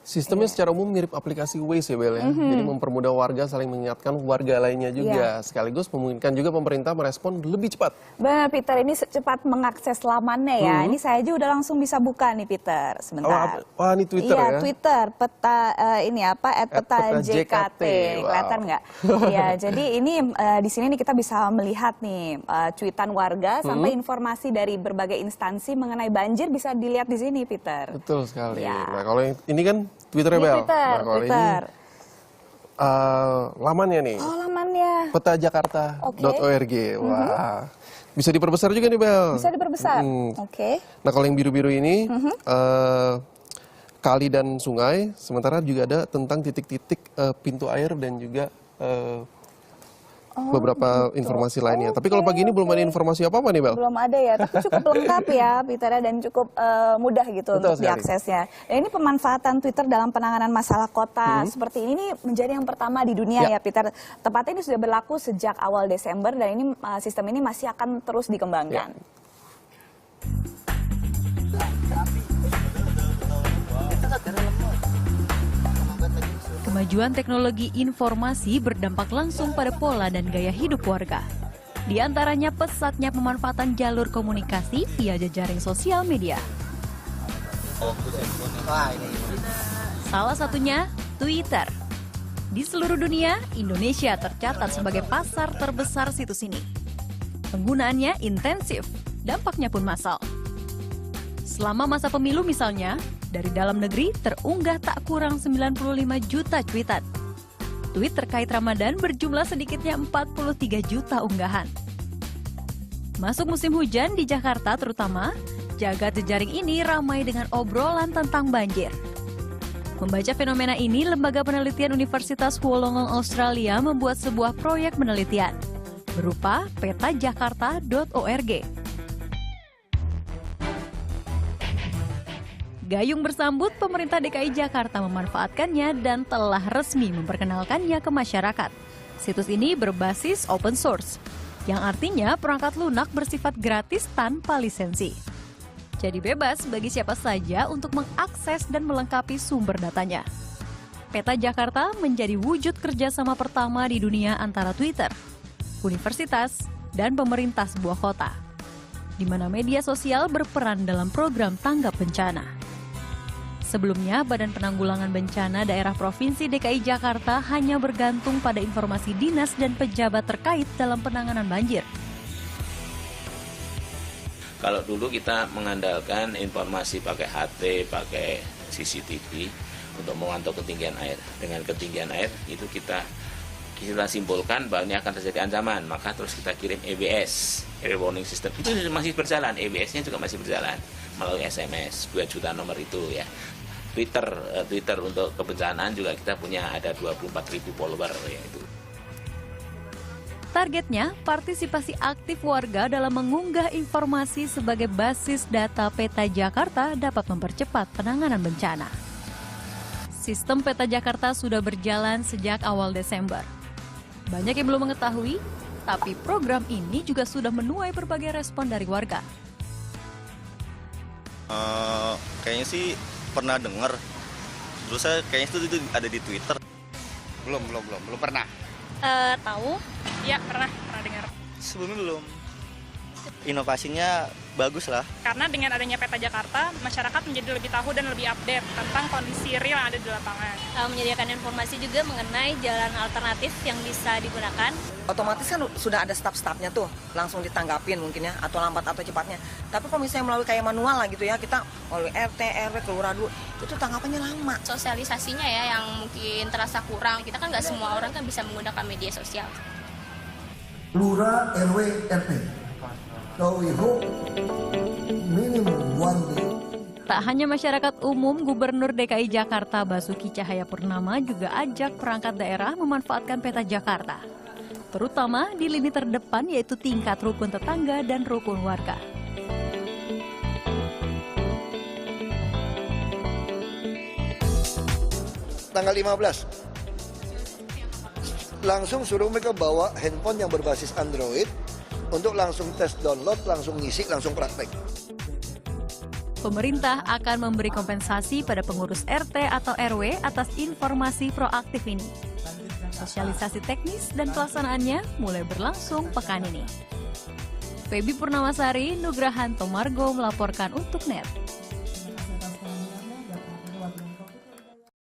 Sistemnya secara umum mirip aplikasi Waze ya Bel ya. Jadi mempermudah warga saling mengingatkan warga lainnya juga. Sekaligus memungkinkan juga pemerintah merespon lebih cepat. Benar Peter, ini cepat mengakses lamannya ya. Ini saya aja udah langsung bisa buka nih Peter. Sebentar. Wah ini Twitter ya? Iya Twitter, peta ini apa? @peta JKT. Kelihatan nggak? Iya, jadi ini di sini nih kita bisa melihat nih cuitan warga sampai informasi dari berbagai instansi mengenai banjir bisa dilihat di sini Peter. Betul sekali. Ya. Nah kalau ini kan Twitternya Ini Bel. Twitter, Nah, kalau Twitter. ini lamannya nih. Oh lamannya. petajakarta.org. Wah. Bisa diperbesar juga nih Bel. Bisa diperbesar. Oke. Nah kalau yang biru-biru ini kali dan sungai, sementara juga ada tentang titik-titik pintu air dan juga beberapa informasi lainnya. Tapi kalau pagi ini belum ada informasi apa-apa nih Bel. Belum ada ya, tapi cukup lengkap ya Peter dan cukup mudah gitu Betul untuk diaksesnya. Dan ini pemanfaatan Twitter dalam penanganan masalah kota seperti ini menjadi yang pertama di dunia ya Peter. Tepatnya ini sudah berlaku sejak awal Desember dan ini sistem ini masih akan terus dikembangkan. Kemajuan teknologi informasi berdampak langsung pada pola dan gaya hidup warga. Di antaranya pesatnya pemanfaatan jalur komunikasi via jejaring sosial media. Salah satunya Twitter. Di seluruh dunia, Indonesia tercatat sebagai pasar terbesar situs ini. Penggunaannya intensif, dampaknya pun massal. Selama masa pemilu misalnya, dari dalam negeri terunggah tak kurang 95 juta tweetan. Tweet terkait Ramadan berjumlah sedikitnya 43 juta unggahan. Masuk musim hujan di Jakarta terutama, jagat jejaring ini ramai dengan obrolan tentang banjir. Membaca fenomena ini, Lembaga Penelitian Universitas Wollongong Australia membuat sebuah proyek penelitian berupa petajakarta.org. Gayung bersambut, pemerintah DKI Jakarta memanfaatkannya dan telah resmi memperkenalkannya ke masyarakat. Situs ini berbasis open source, yang artinya perangkat lunak bersifat gratis tanpa lisensi. Jadi bebas bagi siapa saja untuk mengakses dan melengkapi sumber datanya. Peta Jakarta menjadi wujud kerjasama pertama di dunia antara Twitter, universitas, dan pemerintah sebuah kota, di mana media sosial berperan dalam program tanggap bencana. Sebelumnya, Badan Penanggulangan Bencana Daerah Provinsi DKI Jakarta hanya bergantung pada informasi dinas dan pejabat terkait dalam penanganan banjir. Kalau dulu kita mengandalkan informasi pakai HT, pakai CCTV untuk memantau ketinggian air. Dengan ketinggian air itu kita simpulkan bahwa ini akan terjadi ancaman, maka terus kita kirim EWS, Early Warning System. Itu masih berjalan, EWS-nya juga masih berjalan melalui SMS 2 juta nomor itu ya. Twitter untuk kebencanaan juga kita punya ada 24.000 follower ya itu. Targetnya, partisipasi aktif warga dalam mengunggah informasi sebagai basis data Peta Jakarta dapat mempercepat penanganan bencana. Sistem Peta Jakarta sudah berjalan sejak awal Desember. Banyak yang belum mengetahui, tapi program ini juga sudah menuai berbagai respon dari warga. Kayaknya sih pernah dengar. Terus saya kayaknya itu ada di Twitter. Belum pernah. Tahu? Ya, pernah dengar. Sebelumnya belum. Inovasinya bagus lah. Karena dengan adanya Peta Jakarta, masyarakat menjadi lebih tahu dan lebih update tentang kondisi real yang ada di lapangan. Menyediakan informasi juga mengenai jalan alternatif yang bisa digunakan. Otomatis kan sudah ada staf-stafnya tuh, langsung ditanggapin mungkin ya, atau lambat atau cepatnya. Tapi kalau misalnya melalui kayak manual lah gitu ya, kita melalui RT, RW, kelurahan dulu, itu tanggapannya lama. Sosialisasinya ya yang mungkin terasa kurang. Kita kan nggak semua orang kan bisa menggunakan media sosial. Lurah, RW, RT. So we hope minimum one day. Tak hanya masyarakat umum, Gubernur DKI Jakarta Basuki Cahayapurnama juga ajak perangkat daerah memanfaatkan Peta Jakarta, terutama di lini terdepan yaitu tingkat rukun tetangga dan rukun warga. Tanggal 15, langsung suruh mereka bawa handphone yang berbasis Android untuk langsung tes download, langsung ngisi, langsung praktek. Pemerintah akan memberi kompensasi pada pengurus RT atau RW atas informasi proaktif ini. Sosialisasi teknis dan pelaksanaannya mulai berlangsung pekan ini. Feby Purnamasari, Nugrahanto Margo melaporkan untuk NET.